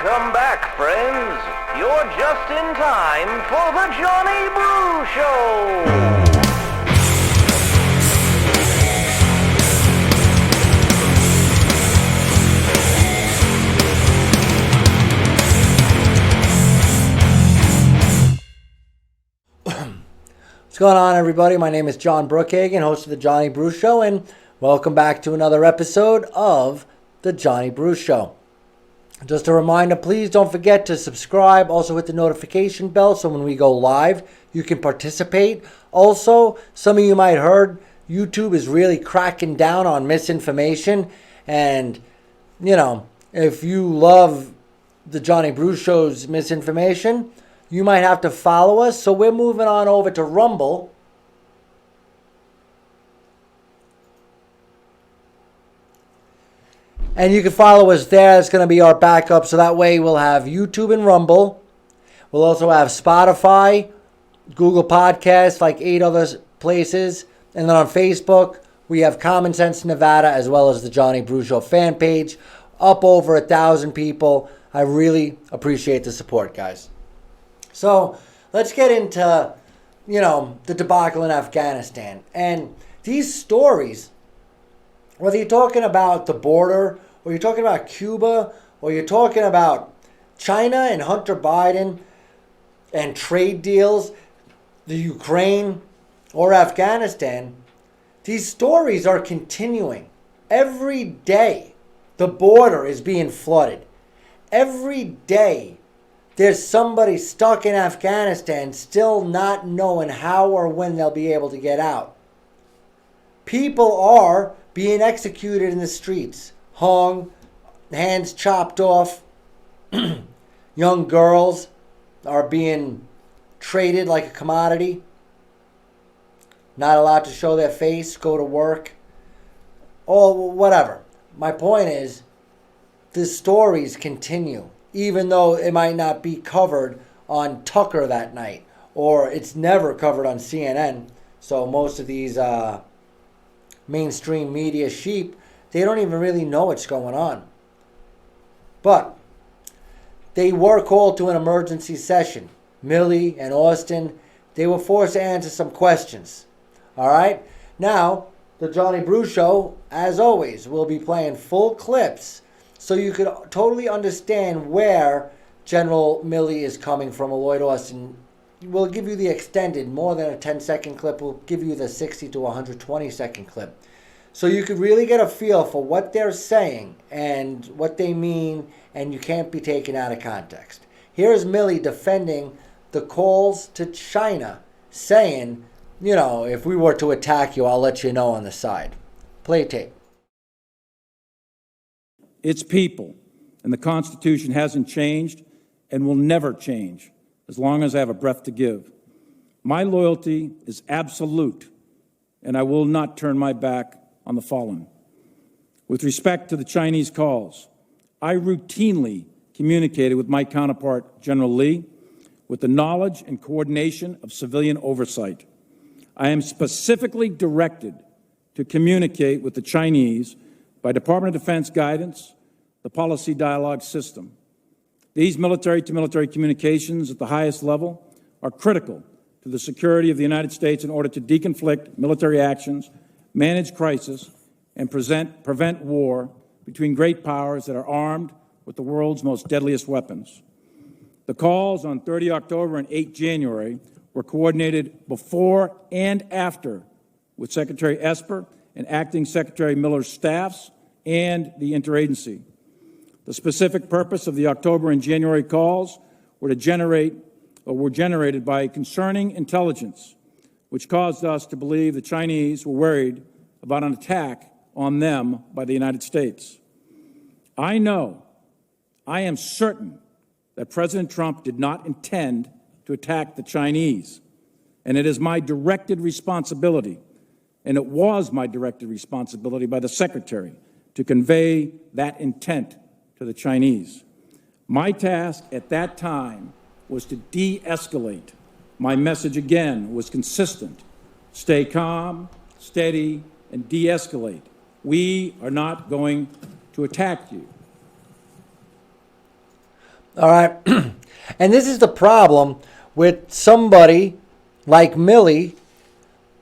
Welcome back, friends. You're just in time for the Johnny Brew Show. What's going on, everybody? My name is John Brookhagen, host of the Johnny Brew Show, and welcome back to another episode of the Johnny Brew Show. Just a reminder, please don't forget to subscribe. Also hit the notification bell so when we go live, you can participate. Also, some of you might have heard YouTube is really cracking down on misinformation. And, you know, if you love the Johnny Brew Show's misinformation, you might have to follow us. So we're moving on over to Rumble. And you can follow us there. It's going to be our backup. So that way we'll have YouTube and Rumble. We'll also have Spotify, Google Podcasts, like 8 other places. And then on Facebook, we have Common Sense Nevada, as well as the Johnny Brew Show fan page. Up over 1,000 people. I really appreciate the support, guys. So let's get into, the debacle in Afghanistan. And these stories, whether you're talking about the border, or you're talking about Cuba, or you're talking about China and Hunter Biden and trade deals, the Ukraine or Afghanistan, these stories are continuing. Every day, the border is being flooded. Every day, there's somebody stuck in Afghanistan still not knowing how or when they'll be able to get out. People are being executed in the streets, hung, hands chopped off. Young girls are being traded like a commodity. Not allowed to show their face, go to work, or whatever. My point is, the stories continue, even though it might not be covered on Tucker that night, or it's never covered on CNN. So most of these mainstream media sheep, they don't even really know what's going on. But they were called to an emergency session. Milley and Austin, they were forced to answer some questions. All right? Now, the Johnny Brew Show, as always, will be playing full clips so you could totally understand where General Milley is coming from, Lloyd Austin. We'll give you the extended, more than a 10-second clip. We'll give you the 60 to 120-second clip. So you could really get a feel for what they're saying and what they mean, and you can't be taken out of context. Here's Milley defending the calls to China, saying, if we were to attack you, I'll let you know on the side. Play tape. It's people, and the Constitution hasn't changed and will never change as long as I have a breath to give. My loyalty is absolute, and I will not turn my back on the fallen. With respect to the Chinese calls, I routinely communicated with my counterpart, General Lee, with the knowledge and coordination of civilian oversight. I am specifically directed to communicate with the Chinese by Department of Defense guidance, the policy dialogue system. These military-to-military communications at the highest level are critical to the security of the United States in order to deconflict military actions, manage crisis, and prevent war between great powers that are armed with the world's most deadliest weapons. The calls on 30 October and 8 January were coordinated before and after with Secretary Esper and Acting Secretary Miller's staffs and the interagency. The specific purpose of the October and January calls were generated by concerning intelligence, which caused us to believe the Chinese were worried about an attack on them by the United States. I am certain that President Trump did not intend to attack the Chinese, and it is my directed responsibility, and it was my directed responsibility by the Secretary to convey that intent to the Chinese. My task at that time was to de-escalate. My message again was consistent. Stay calm, steady, and de-escalate. We are not going to attack you. All right. And this is the problem with somebody like Milley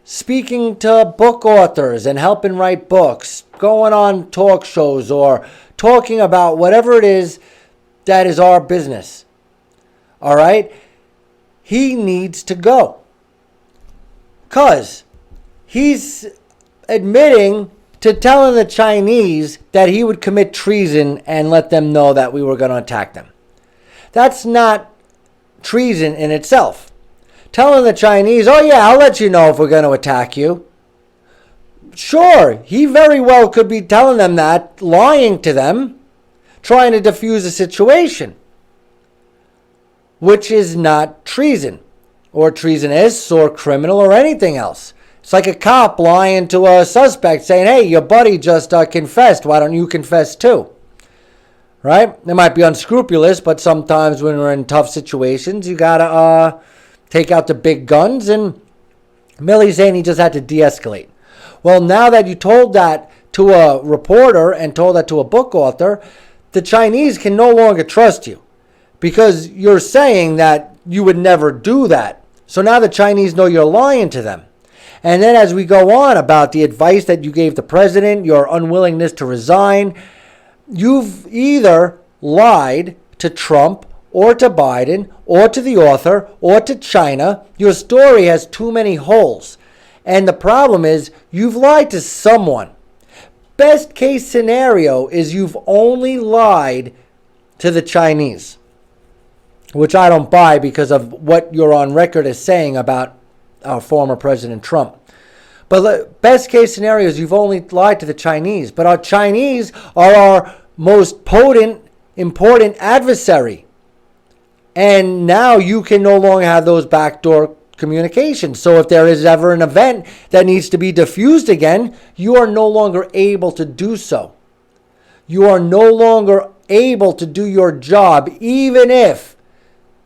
speaking to book authors and helping write books, going on talk shows, or talking about whatever it is that is our business. All right? He needs to go. Because he's admitting to telling the Chinese that he would commit treason and let them know that we were going to attack them. That's not treason in itself. Telling the Chinese, oh yeah, I'll let you know if we're going to attack you. Sure, he very well could be telling them that, lying to them, trying to defuse the situation, which is not treason, or treasonous, or criminal, or anything else. It's like a cop lying to a suspect saying, hey, your buddy just confessed, why don't you confess too? Right? They might be unscrupulous, but sometimes when we're in tough situations, you gotta take out the big guns, and Milley's saying he just had to de-escalate. Well, now that you told that to a reporter and told that to a book author, the Chinese can no longer trust you because you're saying that you would never do that. So now the Chinese know you're lying to them. And then as we go on about the advice that you gave the president, your unwillingness to resign, you've either lied to Trump or to Biden, or to the author, or to China. Your story has too many holes. And the problem is, you've lied to someone. Best case scenario is you've only lied to the Chinese, which I don't buy because of what you're on record as saying about our former President Trump. But the best case scenario is you've only lied to the Chinese. But our Chinese are our most potent, important adversary. And now you can no longer have those backdoor communications. So if there is ever an event that needs to be diffused again, you are no longer able to do so. You are no longer able to do your job, even if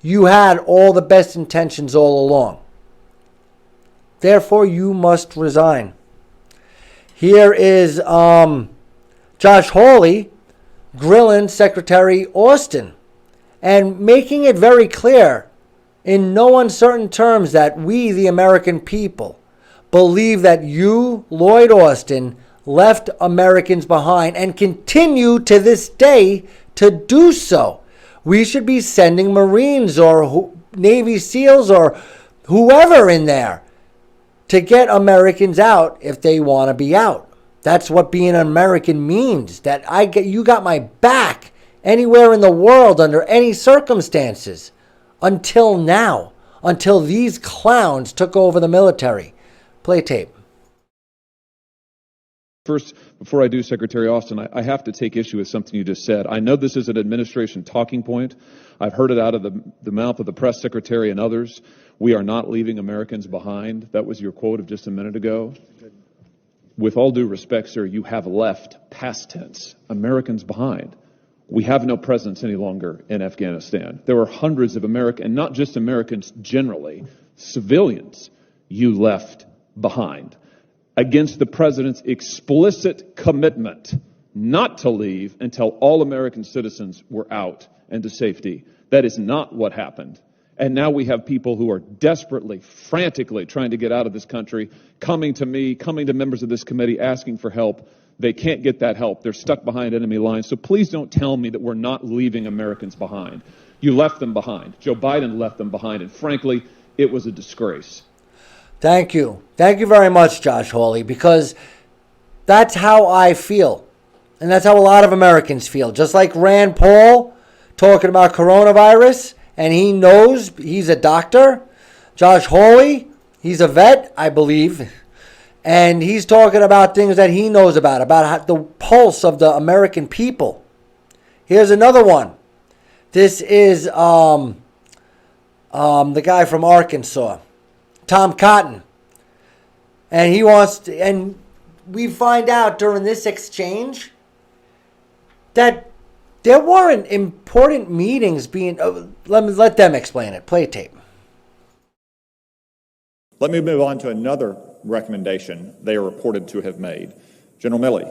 you had all the best intentions all along. Therefore, you must resign. Here is Josh Hawley grilling Secretary Austin and making it very clear in no uncertain terms that we, the American people, believe that you, Lloyd Austin, left Americans behind and continue to this day to do so. We should be sending Marines or Navy SEALs or whoever in there to get Americans out if they want to be out. That's what being an American means, that you got my back anywhere in the world under any circumstances until now, until these clowns took over the military. Play tape. First, before I do, Secretary Austin, I have to take issue with something you just said. I know this is an administration talking point. I've heard it out of the mouth of the press secretary and others. We are not leaving Americans behind. That was your quote of just a minute ago. With all due respect, sir, you have left, past tense, Americans behind. We have no presence any longer in Afghanistan. There were hundreds of Americans, and not just Americans generally, civilians you left behind, against the president's explicit commitment not to leave until all American citizens were out and to safety. That is not what happened. And now we have people who are desperately, frantically trying to get out of this country, coming to me, coming to members of this committee, asking for help. They can't get that help. They're stuck behind enemy lines. So please don't tell me that we're not leaving Americans behind. You left them behind. Joe Biden left them behind. And frankly, it was a disgrace. Thank you. Thank you very much, Josh Hawley, because that's how I feel. And that's how a lot of Americans feel. Just like Rand Paul talking about coronavirus, and he knows he's a doctor. Josh Hawley, he's a vet, I believe. And he's talking about things that he knows about how, the pulse of the American people. Here's another one. This is the guy from Arkansas, Tom Cotton. And he wants to, and we find out during this exchange that there weren't important meetings being, let them explain it. Play tape. Let me move on to another recommendation they are reported to have made. General Milley,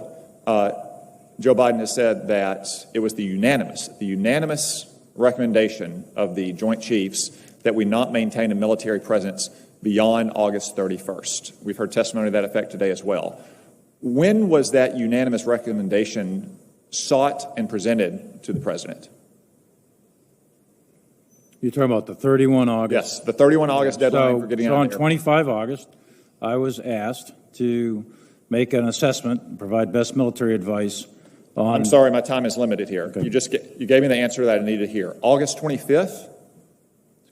Joe Biden has said that it was the unanimous recommendation of the Joint Chiefs that we not maintain a military presence beyond August 31st. We've heard testimony to that effect today as well. When was that unanimous recommendation sought and presented to the President? You're talking about the 31 August? Yes, the 31 August deadline for getting out on of the airport. 25 August, I was asked to make an assessment and provide best military advice on... I'm sorry, my time is limited here. Okay. You gave me the answer that I needed to hear. August 25th?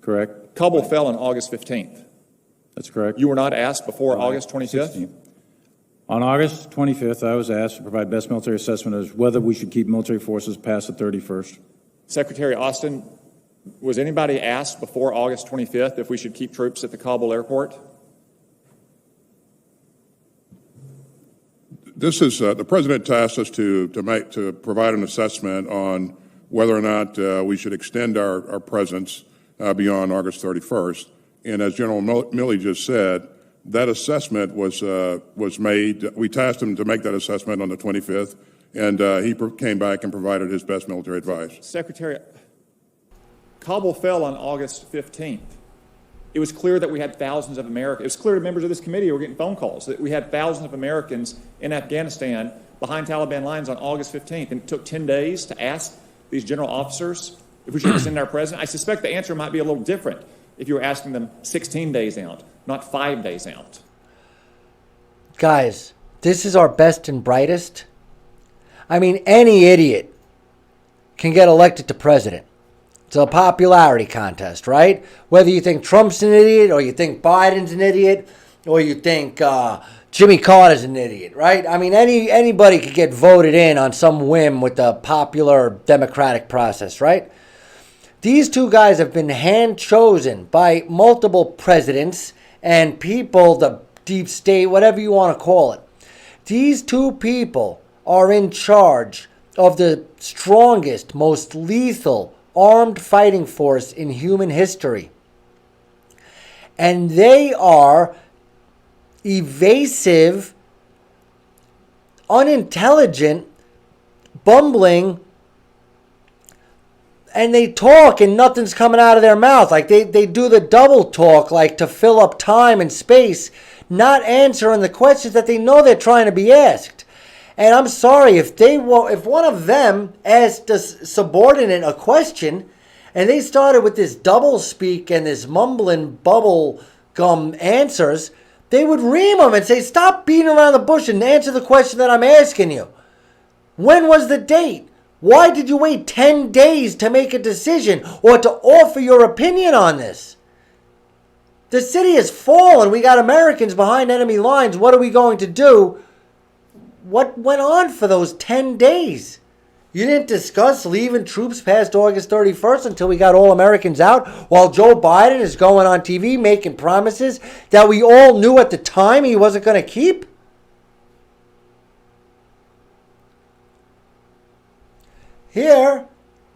Correct. Kabul fell on August 15th. That's correct. You were not asked before August 25th? 16th. On August 25th, I was asked to provide best military assessment as whether we should keep military forces past the 31st. Secretary Austin, was anybody asked before August 25th if we should keep troops at the Kabul airport? This is the president tasked us to provide an assessment on whether or not we should extend our presence beyond August 31st. And as General Milley just said, that assessment was made. We tasked him to make that assessment on the 25th, and he came back and provided his best military advice. Secretary, Kabul fell on August 15th. It was clear that we had thousands of Americans. It was clear to members of this committee who were getting phone calls that we had thousands of Americans in Afghanistan behind Taliban lines on August 15th. And it took 10 days to ask these general officers if we should extend our presence. I suspect the answer might be a little different if you were asking them 16 days out, not 5 days out. Guys, this is our best and brightest. I mean, any idiot can get elected to president. It's a popularity contest, right? Whether you think Trump's an idiot, or you think Biden's an idiot, or you think Jimmy Carter's an idiot, right? I mean, anybody could get voted in on some whim with the popular democratic process, right? These two guys have been hand-chosen by multiple presidents and people, the deep state, whatever you want to call it. These two people are in charge of the strongest, most lethal armed fighting force in human history. And they are evasive, unintelligent, bumbling, and they talk and nothing's coming out of their mouth. Like they do the double talk, like to fill up time and space, not answering the questions that they know they're trying to be asked. And I'm sorry, if one of them asked a subordinate a question, and they started with this double speak and this mumbling bubble gum answers, they would ream them and say, "Stop beating around the bush and answer the question that I'm asking you. When was the date? Why did you wait 10 days to make a decision or to offer your opinion on this? The city has fallen. We got Americans behind enemy lines. What are we going to do?" What went on for those 10 days? You didn't discuss leaving troops past August 31st until we got all Americans out, while Joe Biden is going on TV making promises that we all knew at the time he wasn't going to keep? Here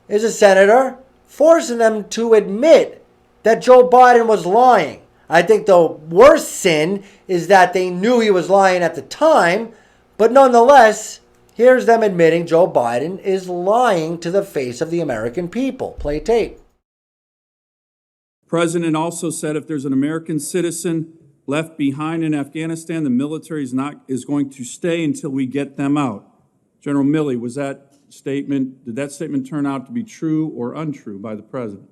is a senator forcing them to admit that Joe Biden was lying. I think the worst sin is that they knew he was lying at the time, but nonetheless, here's them admitting Joe Biden is lying to the face of the American people. Play tape. The president also said if there's an American citizen left behind in Afghanistan, the military is going to stay until we get them out. General Milley, did that statement turn out to be true or untrue by the president?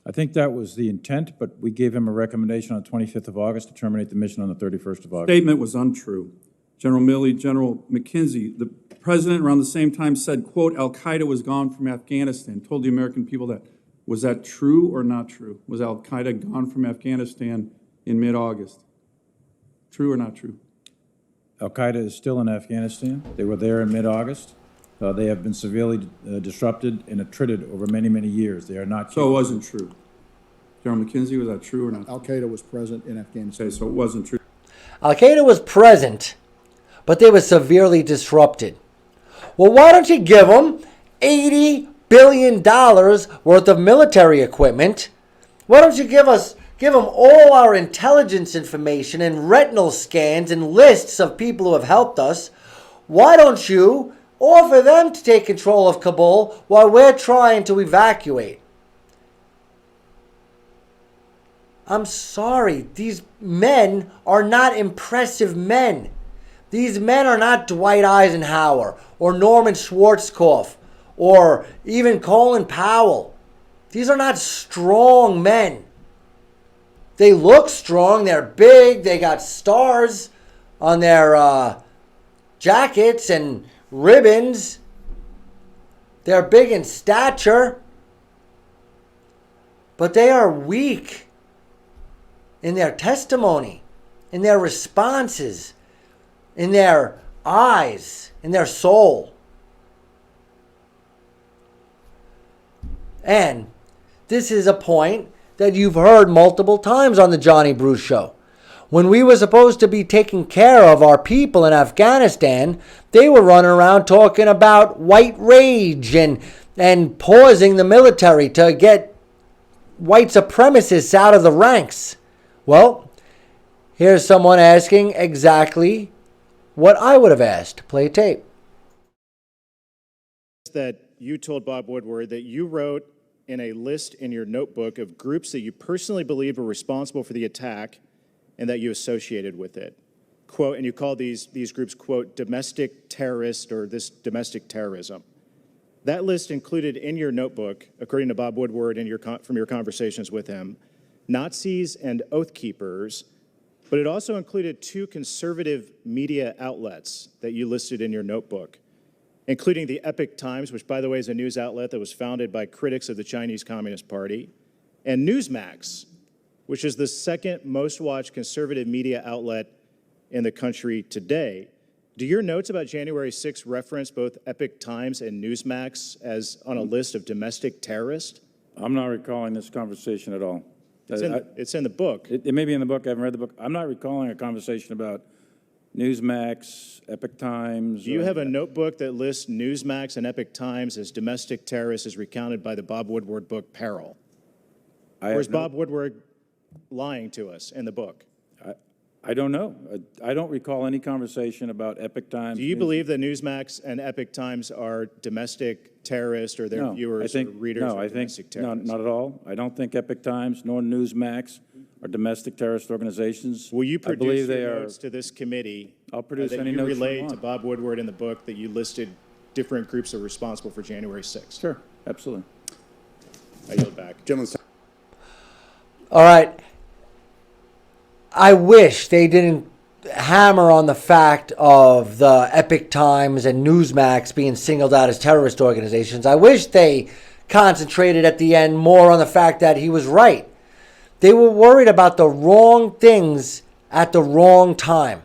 I think that was the intent, but we gave him a recommendation on the 25th of August to terminate the mission on the 31st of August. Statement was untrue. General Milley, General McKenzie, the president around the same time said, quote, Al-Qaeda was gone from Afghanistan, told the American people that. Was that true or not true? Was Al-Qaeda gone from Afghanistan in mid-August? True or not true? Al-Qaeda is still in Afghanistan. They were there in mid-August. They have been severely disrupted and attrited over many, many years. They are not. So it wasn't true. General McKenzie, was that true or not? Al-Qaeda was present in Afghanistan. Okay, so it wasn't true. Al-Qaeda was present, but they were severely disrupted. Well, why don't you give them $80 billion worth of military equipment? Why don't you give them all our intelligence information and retinal scans and lists of people who have helped us? Why don't you or for them to take control of Kabul while we're trying to evacuate. I'm sorry, these men are not impressive men. These men are not Dwight Eisenhower or Norman Schwarzkopf or even Colin Powell. These are not strong men. They look strong, they're big, they got stars on their jackets and ribbons. They're big in stature, but they are weak in their testimony, in their responses, in their eyes, in their soul. And this is a point that you've heard multiple times on the Johnny Bruce Show. When we were supposed to be taking care of our people in Afghanistan, they were running around talking about white rage and pausing the military to get white supremacists out of the ranks. Well, here's someone asking exactly what I would have asked. Play tape. That you told Bob Woodward that you wrote in a list in your notebook of groups that you personally believed were responsible for the attack and that you associated with it. Quote, and you called these groups, quote, domestic terrorist or this domestic terrorism. That list included in your notebook, according to Bob Woodward and from your conversations with him, Nazis and Oath Keepers, but it also included 2 conservative media outlets that you listed in your notebook, including the Epoch Times, which, by the way, is a news outlet that was founded by critics of the Chinese Communist Party, and Newsmax, which is the second most watched conservative media outlet in the country today. Do your notes about January 6th reference both Epoch Times and Newsmax as on a list of domestic terrorists? I'm not recalling this conversation at all. It's in the book. It may be in the book. I haven't read the book. I'm not recalling a conversation about Newsmax, Epoch Times. Do you have a notebook that lists Newsmax and Epoch Times as domestic terrorists as recounted by the Bob Woodward book Peril? Or is Bob Woodward lying to us in the book? I don't know. I don't recall any conversation about Epoch Times. Do you believe that Newsmax and Epoch Times are domestic terrorists or their viewers or readers are domestic terrorists? No, not at all. I don't think Epoch Times nor Newsmax are domestic terrorist organizations. Will you produce your notes to this committee? I'll produce that any you notes relayed to Bob Woodward in the book that you listed different groups that are responsible for January 6th? Sure, absolutely. I yield back. All right. I wish they didn't hammer on the fact of the Epoch Times and Newsmax being singled out as terrorist organizations. I wish they concentrated at the end more on the fact that he was right. They were worried about the wrong things at the wrong time.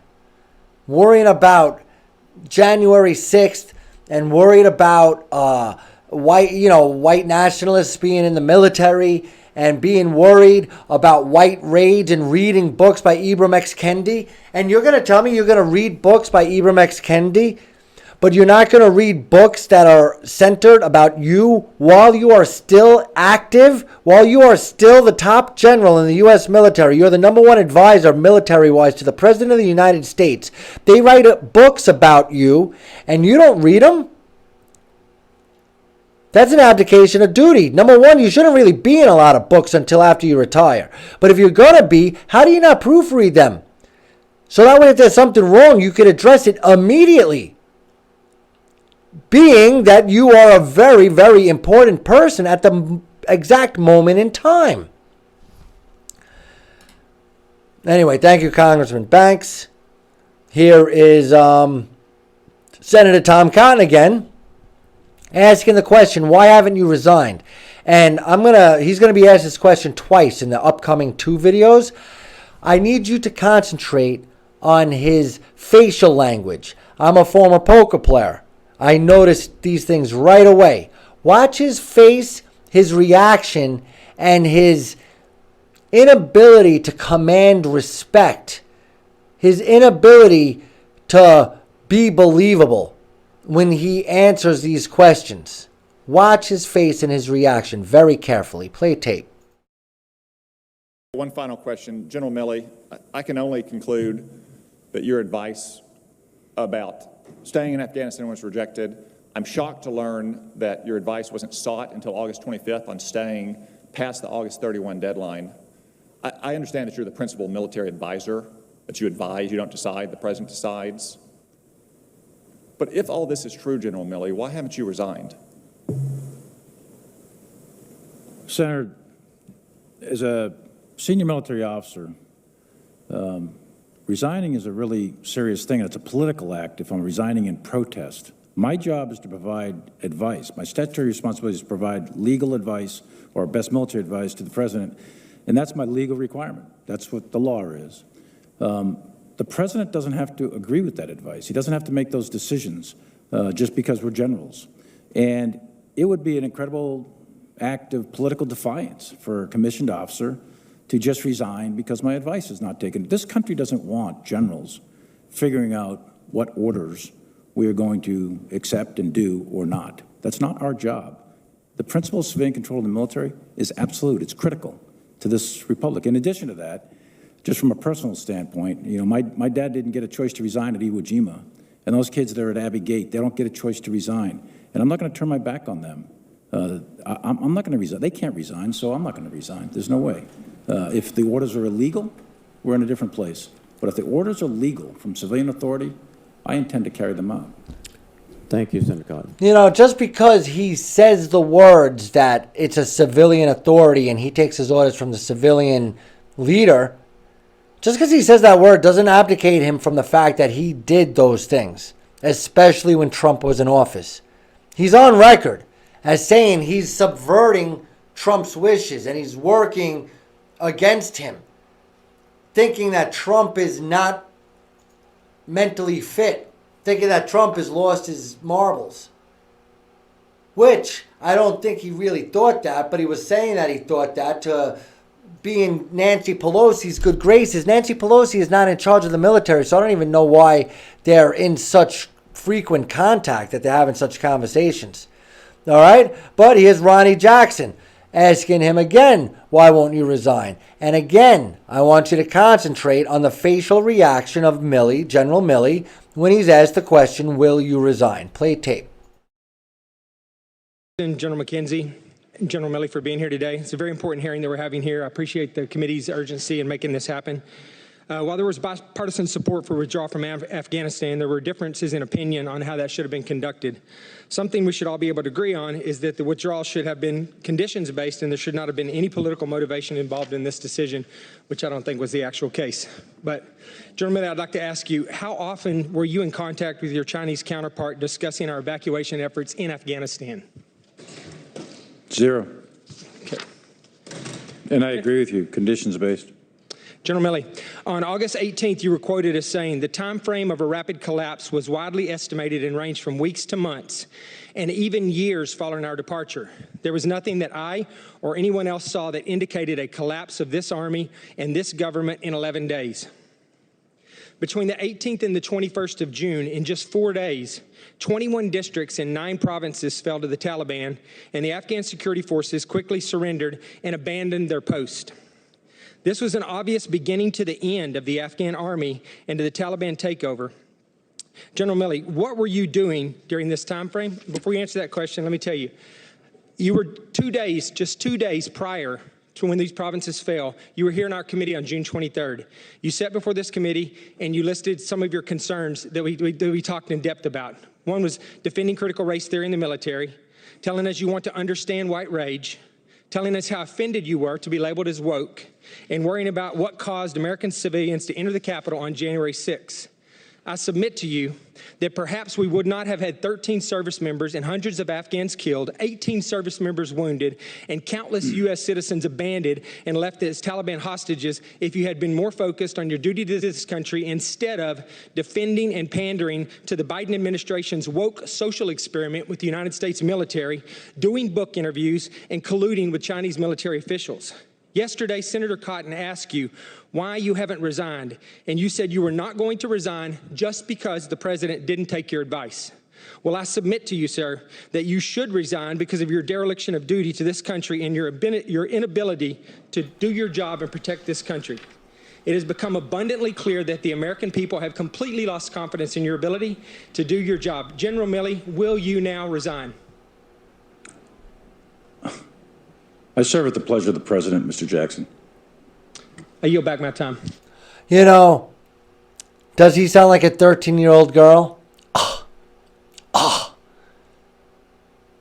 Worrying about January 6th and worried about white nationalists being in the military and being worried about white rage and reading books by Ibram X. Kendi. And you're going to tell me you're going to read books by Ibram X. Kendi, but you're not going to read books that are centered about you while you are still active, while you are still the top general in the U.S. military. You're the #1 advisor military-wise to the President of the United States. They write books about you, and you don't read them? That's an abdication of duty. #1, you shouldn't really be in a lot of books until after you retire. But if you're going to be, how do you not proofread them? So that way if there's something wrong, you could address it immediately. Being that you are a very, very important person at the exact moment in time. Anyway, thank you, Congressman Banks. Here is Senator Tom Cotton again, asking the question, why haven't you resigned? And he's going to be asked this question twice in the upcoming 2 videos. I need you to concentrate on his facial language. I'm a former poker player. I noticed these things right away. Watch his face, his reaction, and his inability to command respect. His inability to be believable when he answers these questions. Watch his face and his reaction very carefully. Play tape. One final question. General Milley, I can only conclude that your advice about staying in Afghanistan was rejected. I'm shocked to learn that your advice wasn't sought until August 25th on staying past the August 31 deadline. I understand that you're the principal military advisor, that you advise, you don't decide, the president decides. But if all this is true, General Milley, why haven't you resigned? Senator, as a senior military officer, resigning is a really serious thing. It's a political act if I'm resigning in protest. My job is to provide advice. My statutory responsibility is to provide legal advice or best military advice to the president, and that's my legal requirement. That's what the law is. The president doesn't have to agree with that advice. He doesn't have to make those decisions just because we're generals. And it would be an incredible act of political defiance for a commissioned officer to just resign because my advice is not taken. This country doesn't want generals figuring out what orders we are going to accept and do or not. That's not our job. The principle of civilian control of the military is absolute. It's critical to this republic. In addition to that, just from a personal standpoint, you know, my dad didn't get a choice to resign at Iwo Jima, and those kids that are at Abbey Gate, they don't get a choice to resign. And I'm not going to turn my back on them. I'm not going to resign. They can't resign, so I'm not going to resign. There's no way. If the orders are illegal, we're in a different place. But if the orders are legal from civilian authority, I intend to carry them out. Thank you, Senator Cotton. You know, just because he says the words that it's a civilian authority and he takes his orders from the civilian leader, just because he says that word doesn't abdicate him from the fact that he did those things, especially when Trump was in office. He's on record as saying he's subverting Trump's wishes and he's working against him, thinking that Trump is not mentally fit, thinking that Trump has lost his marbles. Which, I don't think he really thought that, but he was saying that he thought that to be in Nancy Pelosi's good graces. Nancy Pelosi is not in charge of the military, so I don't even know why they're in such frequent contact, that they're having such conversations. All right? But here's Ronnie Jackson asking him again, why won't you resign? And again, I want you to concentrate on the facial reaction of Milley, General Milley, when he's asked the question, will you resign? Play tape. General McKenzie, General Milley, for being here today. It's a very important hearing that we're having here. I appreciate the committee's urgency in making this happen. While there was bipartisan support for withdrawal from Afghanistan, there were differences in opinion on how that should have been conducted. Something we should all be able to agree on is that the withdrawal should have been conditions-based and there should not have been any political motivation involved in this decision, which I don't think was the actual case. But, General Milley, I'd like to ask you, how often were you in contact with your Chinese counterpart discussing our evacuation efforts in Afghanistan? Zero. Okay. And I agree with you, conditions-based. General Milley, on August 18th, you were quoted as saying, the time frame of a rapid collapse was widely estimated and ranged from weeks to months, and even years following our departure. There was nothing that I or anyone else saw that indicated a collapse of this Army and this government in 11 days. Between the 18th and the 21st of June, in just 4 days, 21 districts in 9 provinces fell to the Taliban, and the Afghan security forces quickly surrendered and abandoned their post. This was an obvious beginning to the end of the Afghan army and to the Taliban takeover. General Milley, what were you doing during this time frame? Before you answer that question, let me tell you, you were just 2 days prior to when these provinces fell. You were here in our committee on June 23rd. You sat before this committee and you listed some of your concerns that we talked in depth about. One was defending critical race theory in the military, telling us you want to understand white rage, telling us how offended you were to be labeled as woke, and worrying about what caused American civilians to enter the Capitol on January 6th. I submit to you that perhaps we would not have had 13 service members and hundreds of Afghans killed, 18 service members wounded, and countless U.S. citizens abandoned and left as Taliban hostages if you had been more focused on your duty to this country instead of defending and pandering to the Biden administration's woke social experiment with the United States military, doing book interviews, and colluding with Chinese military officials. Yesterday, Senator Cotton asked you why you haven't resigned, and you said you were not going to resign just because the president didn't take your advice. Well, I submit to you, sir, that you should resign because of your dereliction of duty to this country and your inability to do your job and protect this country. It has become abundantly clear that the American people have completely lost confidence in your ability to do your job. General Milley, will you now resign? I serve at the pleasure of the President, Mr. Jackson. I yield back my time. You know, does he sound like a 13-year-old girl?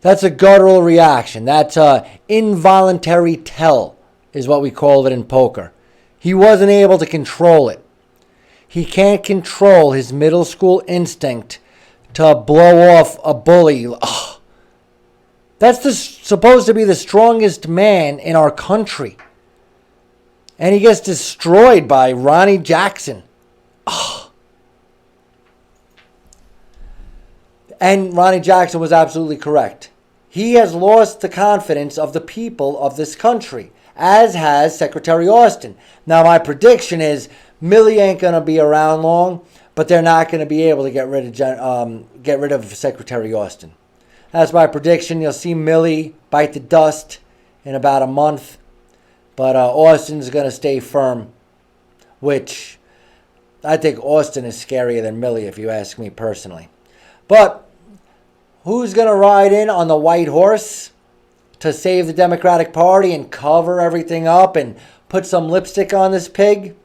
That's a guttural reaction. That's a involuntary tell, is what we call it in poker. He wasn't able to control it. He can't control his middle school instinct to blow off a bully. That's supposed to be the strongest man in our country. And he gets destroyed by Ronnie Jackson. And Ronnie Jackson was absolutely correct. He has lost the confidence of the people of this country, as has Secretary Austin. Now, my prediction is Milley ain't going to be around long, but they're not going to be able to get rid of Secretary Austin. That's my prediction. You'll see Milley bite the dust in about a month, but Austin's going to stay firm, which I think Austin is scarier than Milley, if you ask me personally. But who's going to ride in on the white horse to save the Democratic Party and cover everything up and put some lipstick on this pig?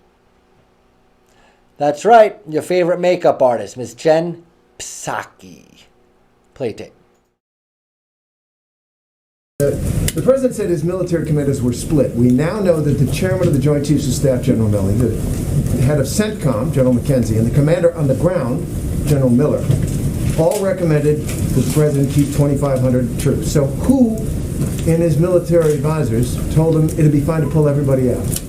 That's right, your favorite makeup artist, Miss Jen Psaki. Play tape. The president said his military commanders were split. We now know that the chairman of the Joint Chiefs of Staff, General Milley, the head of CENTCOM, General McKenzie, and the commander on the ground, General Miller, all recommended that the president keep 2,500 troops. So who in his military advisors told him it'd be fine to pull everybody out?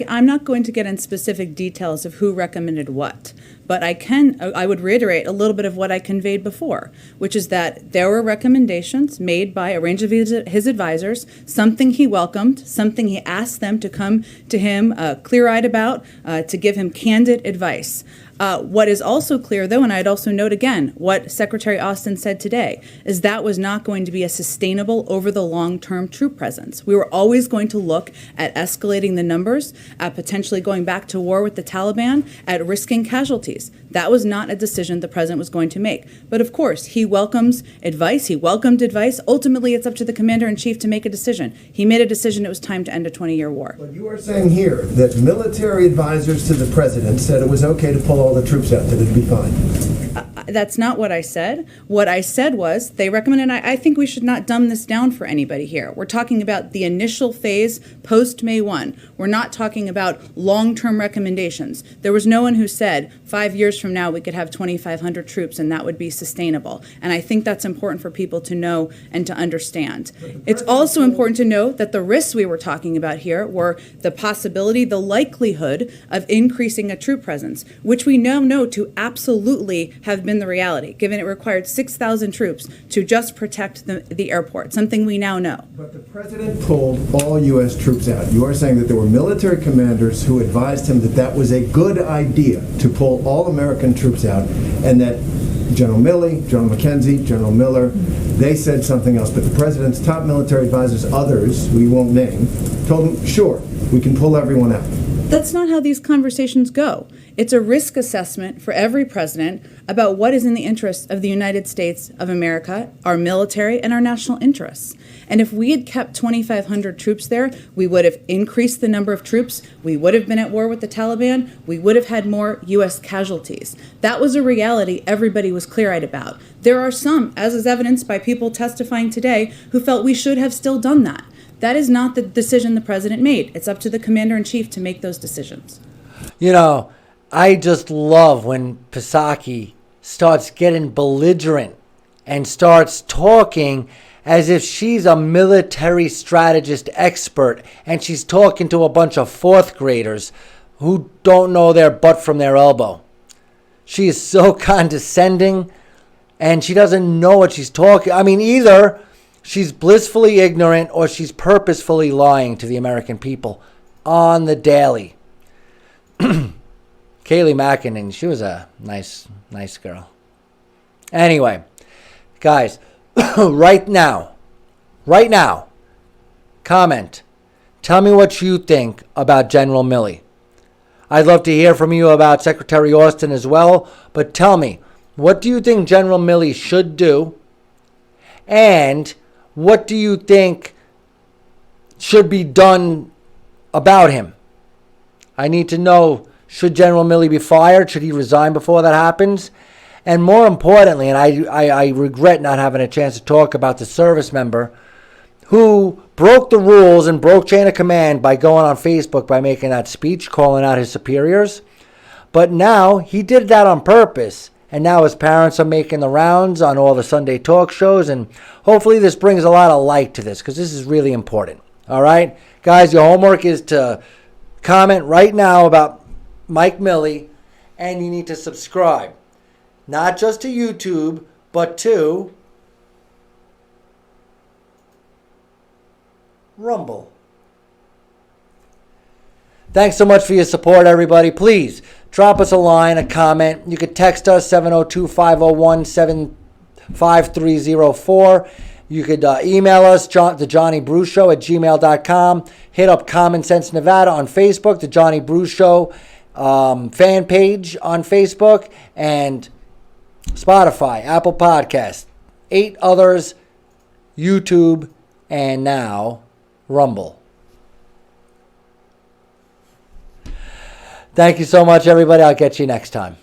I'm not going to get in specific details of who recommended what, but I would reiterate a little bit of what I conveyed before, which is that there were recommendations made by a range of his advisors, something he welcomed, something he asked them to come to him clear-eyed about, to give him candid advice. What is also clear, though, and I'd also note again what Secretary Austin said today, is that was not going to be a sustainable over the long-term troop presence. We were always going to look at escalating the numbers, at potentially going back to war with the Taliban, at risking casualties. That was not a decision the president was going to make. But of course, he welcomes advice. He welcomed advice. Ultimately, it's up to the commander-in-chief to make a decision. He made a decision it was time to end a 20-year war. But you are saying here that military advisors to the president said it was okay to pull all the troops out, that it'd be fine. That's not what I said. What I said was they recommended, I think we should not dumb this down for anybody here. We're talking about the initial phase post-May 1. We're not talking about long-term recommendations. There was no one who said 5 years from now we could have 2,500 troops and that would be sustainable. And I think that's important for people to know and to understand. It's also important to know that the risks we were talking about here were the possibility, the likelihood of increasing a troop presence, which we now know to absolutely have been the reality, given it required 6,000 troops to just protect the airport, something we now know. But the president pulled all U.S. troops out. You are saying that there were military commanders who advised him that that was a good idea to pull all American troops out, and that General Milley, General McKenzie, General Miller, they said something else. But the president's top military advisors, others we won't name, told him, sure, we can pull everyone out. That's not how these conversations go. It's a risk assessment for every president about what is in the interest of the United States of America, our military, and our national interests. And if we had kept 2,500 troops there, we would have increased the number of troops, we would have been at war with the Taliban, we would have had more U.S. casualties. That was a reality everybody was clear-eyed about. There are some, as is evidenced by people testifying today, who felt we should have still done that. That is not the decision the president made. It's up to the commander-in-chief to make those decisions. You know, I just love when Psaki starts getting belligerent and starts talking as if she's a military strategist expert and she's talking to a bunch of fourth graders who don't know their butt from their elbow. She is so condescending and she doesn't know what she's talking. I mean, either she's blissfully ignorant or she's purposefully lying to the American people on the daily. Kayleigh McEnany, she was a nice girl. Anyway, guys, right now, comment. Tell me what you think about General Milley. I'd love to hear from you about Secretary Austin as well. But tell me, what do you think General Milley should do? And what do you think should be done about him? I need to know, should General Milley be fired? Should he resign before that happens? And more importantly, and I regret not having a chance to talk about the service member who broke the rules and broke chain of command by going on Facebook by making that speech, calling out his superiors. But now he did that on purpose. And now his parents are making the rounds on all the Sunday talk shows. And hopefully this brings a lot of light to this, because this is really important. All right? Guys, your homework is to comment right now about Mike Milley, and you need to subscribe. Not just to YouTube, but to Rumble. Thanks so much for your support, everybody. Please drop us a line, a comment. You could text us 702-501-75304. You could email us, the Johnny Brew Show at gmail.com. Hit up Common Sense Nevada on Facebook, the Johnny Brew Show fan page on Facebook, and Spotify, Apple Podcasts, 8 others, YouTube, and now Rumble. Thank you so much, everybody. I'll get you next time.